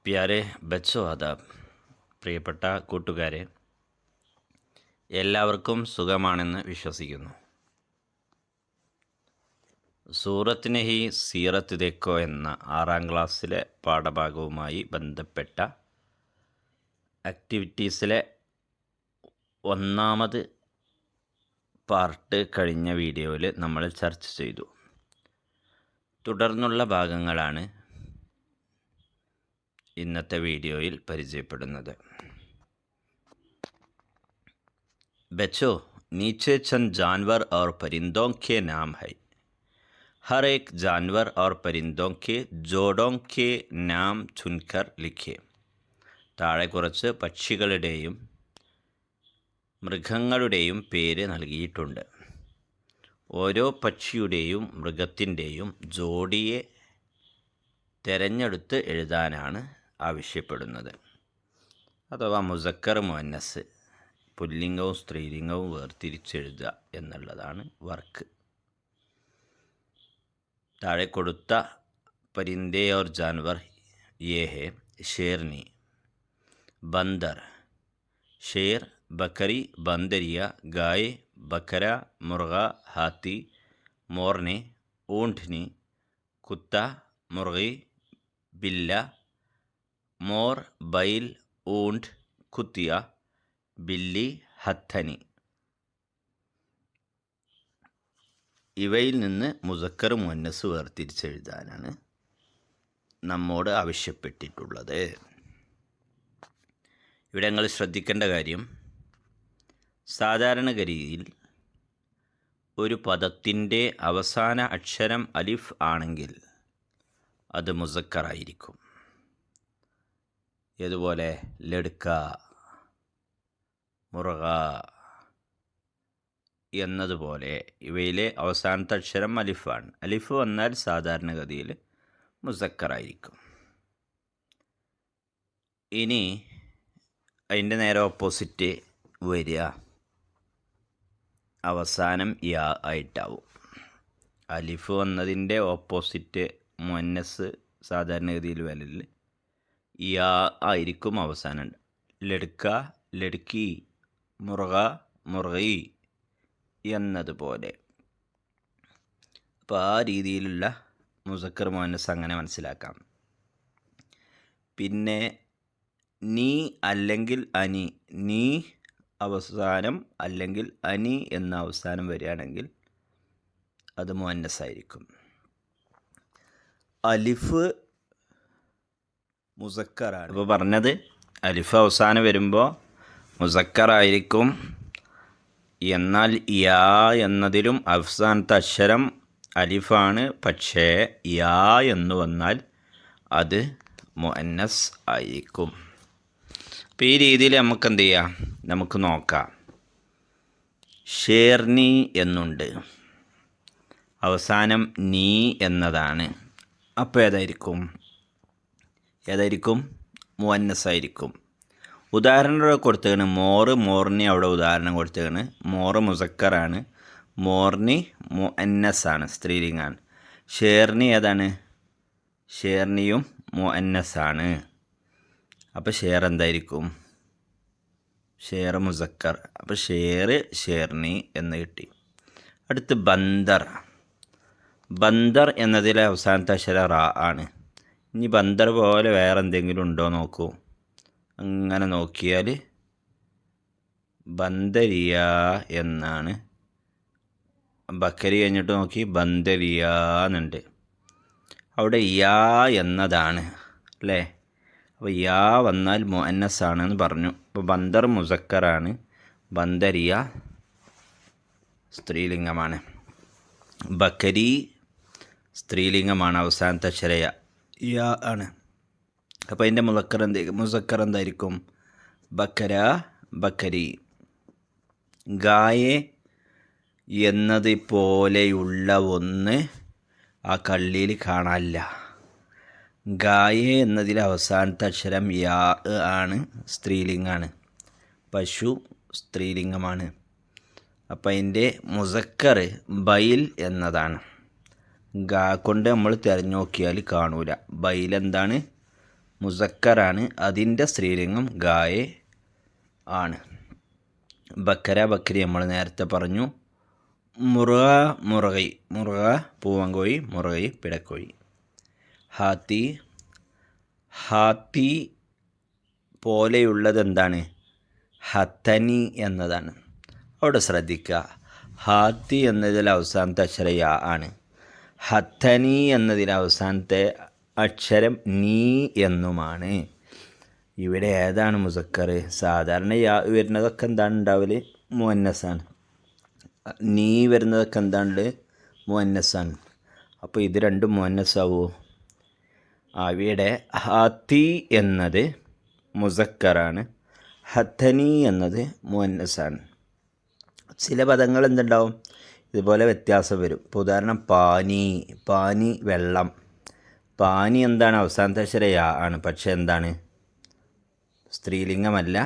പ്യാരെ ബച്ചോ ആദാബ്. പ്രിയപ്പെട്ട കൂട്ടുകാരെ, എല്ലാവർക്കും സുഖമാണെന്ന് വിശ്വസിക്കുന്നു. സൂറത്തിന് ഹി സീറത്ത് ദേക്കോ എന്ന 6ാം ക്ലാസ്സിലെ പാഠഭാഗവുമായി ബന്ധപ്പെട്ട ആക്ടിവിറ്റീസിലെ 1ാമത് പാർട്ട് കഴിഞ്ഞ വീഡിയോയിൽ നമ്മൾ ചർച്ച ചെയ്തു. തുടർന്നുള്ള ഭാഗങ്ങളാണ് ഇന്നത്തെ വീഡിയോയിൽ പരിചയപ്പെടുന്നത്. बच्चों, नीचे चंद जानवर और परिंदों के नाम है. हर एक जानवर और परिंदों के जोड़ों के नाम चुनकर लिखिए. താഴെ കുറച്ച് പക്ഷികളുടെയും മൃഗങ്ങളുടെയും പേര് നൽകിയിട്ടുണ്ട്. ഓരോ പക്ഷിയുടെയും മൃഗത്തിൻ്റെയും ജോഡിയെ തിരഞ്ഞെടുത്ത് എഴുതാനാണ് ആവശ്യപ്പെടുന്നത്. അഥവാ മുസക്കർ മുഅന്നസ്, പുല്ലിംഗവും സ്ത്രീലിംഗവും വേർതിരിച്ചെഴുതുക എന്നുള്ളതാണ് വർക്ക്. താഴെ കൊടുത്ത परिंदे और जानवर ये है: शेरनी, बंदर, शेर, बकरी, बंदरिया, गाय, बकरा, मुर्गा, हाथी, मोरनी, ऊँटनी, कुत्ता, मुर्गी, बिल्ला, मोर, बैल, ऊँट, कुतिया, ബില്ലി, ഹത്തനി. ഇവയിൽ നിന്ന് മുസക്കർ മുഅന്നസ് വേർതിരിച്ചെഴുതാനാണ് നമ്മോട് ആവശ്യപ്പെട്ടിട്ടുള്ളത്. ഇവിടെ നിങ്ങൾ ശ്രദ്ധിക്കേണ്ട കാര്യം, സാധാരണഗതിയിൽ ഒരു പദത്തിൻ്റെ അവസാന അക്ഷരം അലിഫ് ആണെങ്കിൽ അത് മുസക്കറായിരിക്കും. ഇതുപോലെ ലഡ്ക, മുർഗ എന്നതുപോലെ ഇവയിലെ അവസാനത്തെ അക്ഷരം അലിഫാണ്. അലിഫ് വന്നാൽ സാധാരണഗതിയിൽ മുസക്കറായിരിക്കും. ഇനി അതിൻ്റെ നേരെ ഓപ്പോസിറ്റ് വരിക, അവസാനം യാ ആയിട്ടാവും. അലിഫ് വന്നതിൻ്റെ ഓപ്പോസിറ്റ് മുഅന്നസ് സാധാരണഗതിയിൽ വരൽ യാ ആയിരിക്കും അവസാനം. ലഡ്ക, ലഡ്കി, മുർഗ, മുർഗി എന്നതുപോലെ. അപ്പോൾ ആ രീതിയിലുള്ള മുസക്കർ മുഅന്നസ് അങ്ങനെ മനസ്സിലാക്കാം. പിന്നെ നീ അല്ലെങ്കിൽ അനി, നീ അവസാനം അല്ലെങ്കിൽ അനി എന്ന അവസാനം വരികയാണെങ്കിൽ അത് മുഅന്നസായിരിക്കും. അലിഫ് മുസക്കറാണ്. അപ്പോൾ പറഞ്ഞത് അലിഫ് അവസാനം വരുമ്പോൾ മുസക്കറായിരിക്കും. എന്നാൽ യാ എന്നതിലും അവസാനത്തെ അക്ഷരം അലിഫാണ്. പക്ഷേ യാ എന്ന് വന്നാൽ അത് മുഅന്നസ് ആയിരിക്കും. അപ്പോൾ ഈ രീതിയിൽ നമുക്ക് എന്ത് ചെയ്യാം, നമുക്ക് നോക്കാം. ഷേർനി എന്നുണ്ട്, അവസാനം നീ എന്നതാണ്. അപ്പോൾ ഏതായിരിക്കും? മുഅന്നസ് ആയിരിക്കും. ഉദാഹരണം കൊടുത്തേക്കാണ്. മോറ്, മോർണി അവിടെ ഉദാഹരണം കൊടുത്തേക്കാണ്. മോറ് മുസക്കറാണ്, മോർണി മുഅന്നസാണ്, സ്ത്രീലിംഗാണ്. ഷേർണി ഏതാണ്? ഷേർണിയും മുഅന്നസാണ്. അപ്പോൾ ഷേർ എന്തായിരിക്കും? ഷേർ മുസക്കർ. അപ്പോൾ ഷേർ, ഷേർണി എന്ന് കിട്ടി. അടുത്ത് ബന്ദർ. ബന്ദർ എന്നതിലെ അവസാനത്തെ അക്ഷരം റാ ആണ്. ഇനി ബന്ദർ പോലെ വേറെ എന്തെങ്കിലും ഉണ്ടോ നോക്കൂ. അങ്ങനെ നോക്കിയാൽ ബന്ദരിയ എന്നാണ്. ബക്കരി കഴിഞ്ഞിട്ട് നോക്കി ബന്ദരിയ എന്നുണ്ട്. അവിടെ യാ എന്നതാണ് അല്ലേ? അപ്പോൾ യാ വന്നാൽ മുഅന്നസാണെന്ന് പറഞ്ഞു. അപ്പോൾ ബന്ദർ മുസക്കറാണ്, ബന്ദരിയ സ്ത്രീലിംഗമാണ്, ബക്കരി സ്ത്രീലിംഗമാണ്, അവസാനത്തെ അക്ഷര യാ ആണ്. അപ്പോൾ അതിൻ്റെ മുസക്കർ എന്തായിരിക്കും? ബക്കര, ബക്കരി. ഗായെ എന്നതുപോലെയുള്ള ഒന്ന് ആ കള്ളിയിൽ കാണാനില്ല. ഗായെ എന്നതിൽ അവസാനത്തെ അക്ഷരം യാ ആണ്, സ്ത്രീലിംഗാണ്. പശു സ്ത്രീലിംഗമാണ്. അപ്പം അതിൻ്റെ മുസക്കർ ബൈൽ എന്നതാണ്. ഗാ കൊണ്ട് നമ്മൾ തിരഞ്ഞു നോക്കിയാൽ കാണൂല. ബൈൽ എന്താണ്? മുസക്കറാണ്, അതിൻ്റെ സ്ത്രീലിംഗം ഗായെ ആണ്. ബക്കര ബക്കരി നമ്മൾ നേരത്തെ പറഞ്ഞു. മുറുക മുറുകൈ, മുറുക പൂവങ്കോഴി, മുറുകൈ പിടക്കോഴി. ഹാത്തി, ഹാത്തി പോലെയുള്ളത് എന്താണ്? ഹത്തനി എന്നതാണ്. അവിടെ ശ്രദ്ധിക്കുക, ഹാത്തി എന്നതിൽ അവസാനത്തെ അക്ഷരം യാ ആണ്. ഹത്തനി എന്നതിൽ അവസാനത്തെ അക്ഷരം നീ എന്നുമാണ്. ഇവിടെ ഏതാണ് മുസക്കർ? സാധാരണ യാ വരുന്നതൊക്കെ എന്താണ് ഉണ്ടാവല്? മുഅന്നസാണ്. നീ വരുന്നതൊക്കെ എന്താണ്ട്? മുഅന്നസാണ്. അപ്പോൾ ഇത് രണ്ടും മുഅന്നസാവോ? അവിടെ ഹാത്തി എന്നത് മുസക്കറാണ്, ഹത്തനി എന്നത് മുഅന്നസാണ്. ചില പദങ്ങൾ എന്തുണ്ടാവും? ഇതുപോലെ വ്യത്യാസം വരും. ഇപ്പോൾ ഉദാഹരണം പാനി, പാനി വെള്ളം. പാനി എന്താണ്? അവസാനത്തെ അക്ഷരം യാ ആണ്, പക്ഷേ എന്താണ്? സ്ത്രീലിംഗമല്ല,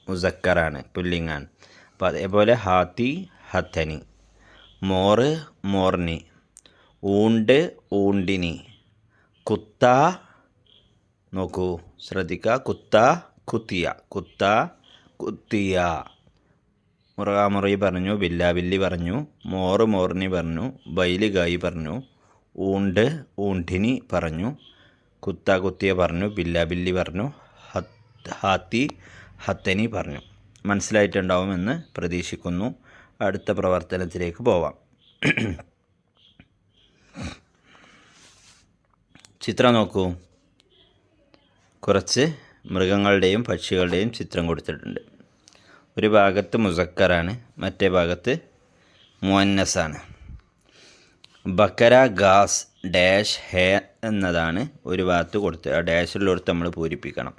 മുസക്കറാണ്, പുല്ലിംഗാണ്. അപ്പോൾ അതേപോലെ ഹാത്തി, ഹത്തനി. മോറ്, മോർനി. ഊണ്ട്, ഊണ്ടിനി. കുത്ത, നോക്കൂ ശ്രദ്ധിക്കുക, കുത്ത, കുത്തിയ, കുത്ത, കുത്തിയ. മുറുക മുറുകി പറഞ്ഞു, ബില്ല ബില്ലി പറഞ്ഞു, മോറ് മോർനി പറഞ്ഞു, ബൈല് ഗായി പറഞ്ഞു, ഊണ്ട് ഊണ്ടിനി പറഞ്ഞു, കുത്ത കുത്തിയ പറഞ്ഞു, ബില്ല ബില്ലി പറഞ്ഞു, ഹാത്തി ഹത്തനി പറഞ്ഞു. മനസ്സിലായിട്ടുണ്ടാവുമെന്ന് പ്രതീക്ഷിക്കുന്നു. അടുത്ത പ്രവർത്തനത്തിലേക്ക് പോവാം. ചിത്രം നോക്കൂ. കുറച്ച് മൃഗങ്ങളുടെയും പക്ഷികളുടെയും ചിത്രം കൊടുത്തിട്ടുണ്ട്. ഒരു ഭാഗത്ത് മുസക്കറാണ്, മറ്റേ ഭാഗത്ത് മുഅന്നസാണ്. ബക്കര ഗാസ് ഡാഷ് ഹേ എന്നതാണ് ഒരു ഭാഗത്ത് കൊടുത്ത്. ആ ഡാഷിലുള്ളടത്ത് നമ്മൾ പൂരിപ്പിക്കണം.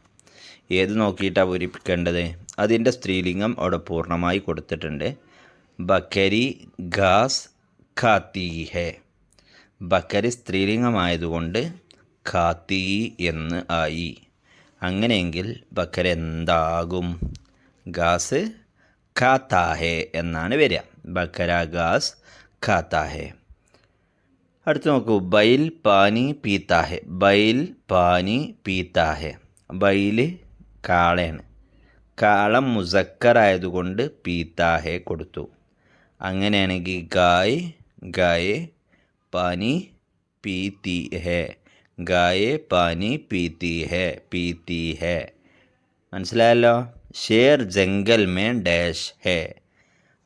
ഏത് നോക്കിയിട്ടാണ് പൂരിപ്പിക്കേണ്ടത്? അതിൻ്റെ സ്ത്രീലിംഗം അവിടെ പൂർണ്ണമായി കൊടുത്തിട്ടുണ്ട്. ബക്കരി ഗാസ് ഖാത്തി ഹേ. ബക്കരി സ്ത്രീലിംഗമായതുകൊണ്ട് ഖാത്തി എന്ന് ആയി. അങ്ങനെയെങ്കിൽ ബക്കര എന്താകും? ഗാസ് ഖാത്താഹേ എന്നാണ് വരിക. ബക്കര ഗാസ് ഖാത്താഹേ. അടുത്ത് നോക്കൂ. ബൈൽ പാനി പീത്താഹേ. ബൈൽ പാനി പീത്താഹേ. ബൈല് കാളയാണ്. കാളം മുസക്കറായതുകൊണ്ട് പീത്താഹേ കൊടുത്തു. അങ്ങനെയാണെങ്കിൽ ഗായ് ഗായേ പാനി പീത്തി ഹേ. ഗായേ പാനി പീത്തി ഹേ, പീത്തി ഹേ. മനസ്സിലായല്ലോ? ഷേർ ജംഗൽ മേ ഡാഷ് ഹേ.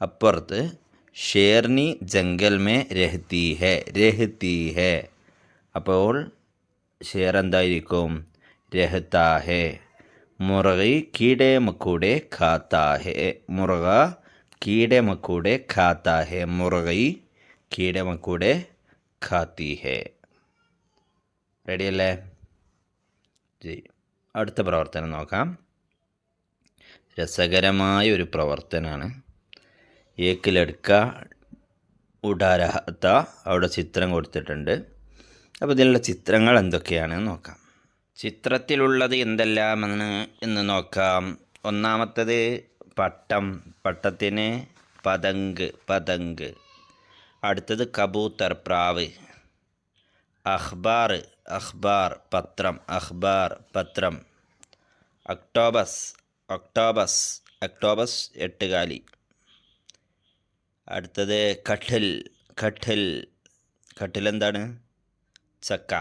അപ്പുറത്ത് ഷേർനി ജംഗൽ മേ രഹ്തി ഹേ, രഹ്തി ഹേ. അപ്പോൾ ഷേർ എന്തായിരിക്കും? രഹ്താ ഹേ. മുറുകി കീടെ മക്കൂടെ ഖാത്താ ഹേ. മുറുക കീടെ മക്കൂടെ ഖാത്താ ഹേ. മുറുകി കീടെ മക്കൂടെ ഖാത്തി ഹേ. റെഡിയല്ലേ? അടുത്ത പ്രവർത്തനം നോക്കാം. രസകരമായ ഒരു പ്രവർത്തനമാണ്. ഏക്ക് ലഡ്ക ഉഡാ രഹാ താ. അവിടെ ചിത്രം കൊടുത്തിട്ടുണ്ട്. അപ്പോൾ ഇതിലുള്ള ചിത്രങ്ങൾ എന്തൊക്കെയാണെന്ന് നോക്കാം. ചിത്രത്തിലുള്ളത് എന്തെല്ലാമെന്ന് എന്ന് നോക്കാം. ഒന്നാമത്തത് പട്ടം, പട്ടത്തിന് പതങ്ക്, പതങ്ക്. അടുത്തത് കബൂത്തർ, പ്രാവ്. അഖ്ബാർ, അഖ്ബാർ പത്രം, അഖ്ബാർ പത്രം. ഒക്ടോബസ്, ഒക്ടോബസ്, ഒക്ടോബസ് എട്ടുകാലി. അടുത്തത് കട്ടിൽ, കട്ടിൽ, കട്ടിൽ എന്താണ്? ചക്ക.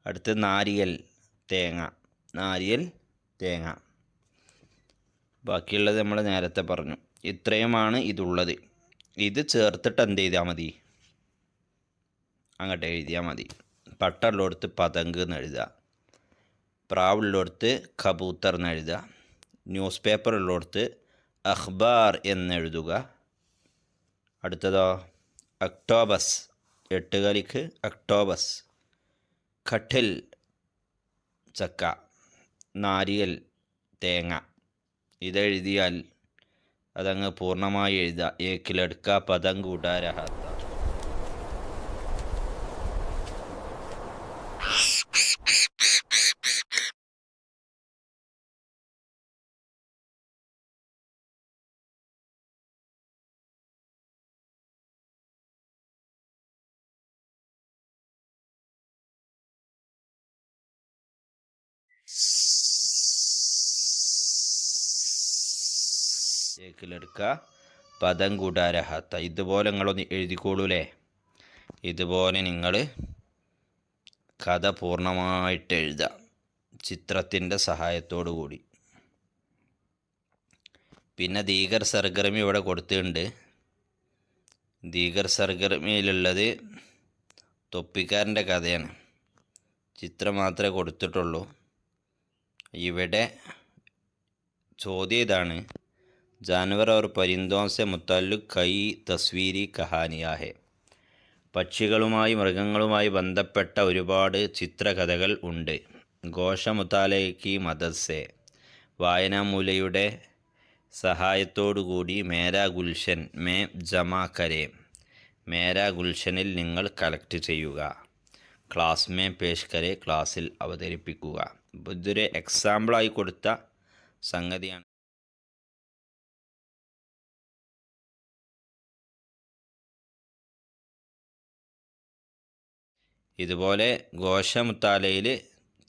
അടുത്തത് നാരിയൽ, തേങ്ങ, നാരിയൽ തേങ്ങ. ബാക്കിയുള്ളത് നമ്മൾ നേരത്തെ പറഞ്ഞു. ഇത്രയുമാണ് ഇതുള്ളത്. ഇത് ചേർത്തിട്ട് എന്ത് ചെയ്താൽ മതി? അങ്ങോട്ട് എഴുതിയാൽ മതി. പട്ടുള്ളടത്ത് പതങ്ക് എന്ന് എഴുതുക, പ്രാവുള്ളടത്ത് കബൂത്തർ എന്ന് എഴുതുക, ന്യൂസ് പേപ്പർ ഉള്ളടത്ത് അഖ്ബാർ എന്നെഴുതുക. അടുത്തതോ ഒക്ടോബസ്, എട്ടുകാലിക്ക് ഒക്ടോബസ്. കട്ടിൽ ചക്ക, നാരിയൽ തേങ്ങ. ഇതെഴുതിയാൽ അതങ്ങ് പൂർണ്ണമായി എഴുതുക. ഏക്ക് ലഡ്ക പതങ്ക് ഉഡാ രഹാ താ. കേക്കിലെടുക്കുക. പദം കൂടാരഹത്ത. ഇതുപോലെ നിങ്ങളൊന്ന് എഴുതിക്കോളൂലേ. ഇതുപോലെ നിങ്ങൾ കഥ പൂർണ്ണമായിട്ട് എഴുതുക, ചിത്രത്തിൻ്റെ സഹായത്തോടു കൂടി. പിന്നെ ദീഗർ സർഗർമി ഇവിടെ കൊടുത്തിട്ടുണ്ട്. ദീഗർ സർഗർമിയിലുള്ളത് തൊപ്പിക്കാരൻ്റെ കഥയാണ്. ചിത്രം മാത്രമേ കൊടുത്തിട്ടുള്ളൂ. ഇവിടെ ചോദ്യം ഇതാണ്, ജാനവർ और परिंदों से मुतल्लिक कई तस्वीरी कहानियाँ है. പക്ഷികളുമായി മൃഗങ്ങളുമായി ബന്ധപ്പെട്ട ഒരുപാട് ചിത്രകഥകൾ ഉണ്ട്. ഘോഷ മുതാലയ്ക്ക് മദദ്സെ, വായനാമൂലയുടെ സഹായത്തോടുകൂടി മേരാ ഗുൽഷൻ മേ ജമാ കരേ, മേരാ ഗുൽഷനിൽ നിങ്ങൾ കളക്ട് ചെയ്യുക. ക്ലാസ് മേ പേഷ് കരേ, ക്ലാസ്സിൽ അവതരിപ്പിക്കുക. ഇതൊരു എക്സാമ്പിളായി കൊടുത്ത സംഗതിയാണ്. ഇതുപോലെ ഘോഷമുത്താലയിൽ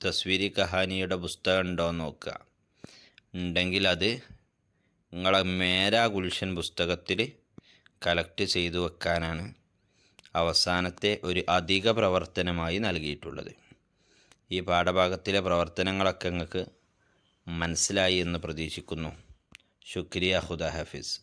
തസ്വീരി കഹാനിയുടെ പുസ്തകം ഉണ്ടോ എന്ന് നോക്കുക. ഉണ്ടെങ്കിൽ അത് നിങ്ങളെ മേരാ ഗുൽഷൻ പുസ്തകത്തിൽ കളക്ട് ചെയ്തു വെക്കാനാണ് അവസാനത്തെ ഒരു അധിക പ്രവർത്തനമായി നൽകിയിട്ടുള്ളത്. ഈ പാഠഭാഗത്തിലെ പ്രവർത്തനങ്ങളൊക്കെ നിങ്ങൾക്ക് മനസ്സിലായി എന്ന് പ്രതീക്ഷിക്കുന്നു. ശുക്രിയ. ഖുദാ ഹാഫിസ്.